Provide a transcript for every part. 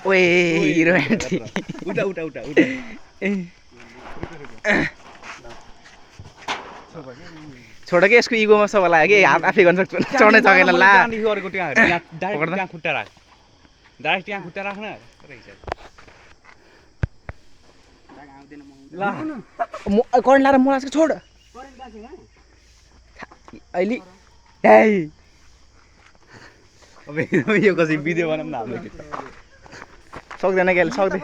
ओए hero entry उठा उठा उठा उठा छोड के यसको इगोमा सब लाग्यो कि हात आफै गर्न सक्छु चढ्नै सकेन ला अरूको त्यहाँ डाइरेक्ट त्यहाँ खुट्टा राख डाइरेक्ट त्यहाँ खुट्टा राख्न ल करेन्ट लाएर मलाई छोड अहिले अब यो कसै भिडियो बनाऊँ न हामीले सक्दैन के सक्दैन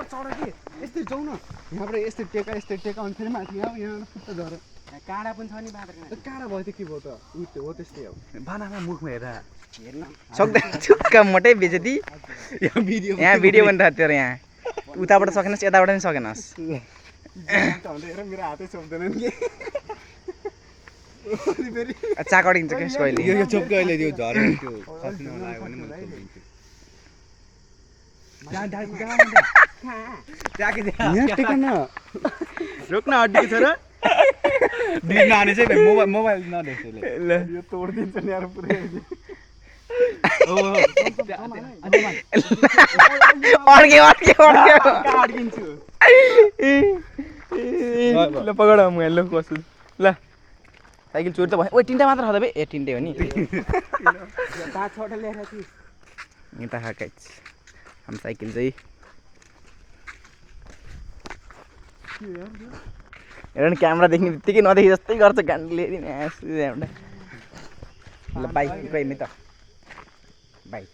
यस्तै जाउँ न यहाँबाट यस्तै टेका अनि फेरि माथि यहाँ खुट्टा झर काँडा पनि छ नि बाँदर काँडा भयो त के भयो त हो त्यस्तै हो बानामा मुखमा हेर हेर्न सक्दैन चुक्का मोटै बेजती यहाँ भिडियो बनिरहेको थियो यहाँ उताबाट सकेनस् यताबाट पनि सकेनस् मेरो हातै छोप्दैन नि फेरि चाक अडिन्छ क्या यसको अहिले यो छोप्के अहिले त्यो झरेको त्यो खस्न लाग्यो भने मैले छोपिदिन्छु रोक्न अड्डीको छ र बिग्न आने चाहिँ मोबाइल नदेख्छ ल यो तोडिदिन्छ नि यार पुरै अड्किन्छु ल पकड म हेर्नु कस्तो ल साइकल चोरी त भयो ओ तिनवटा मात्र छ त बे ए तिनटै हो नि यता खाकाइछ हाम्रो साइकल चाहिँ हेर न क्यामेरा देख्ने बित्तिकै नदेखि जस्तै गर्छ गाडीले ल बाइक गयो नि त बाइक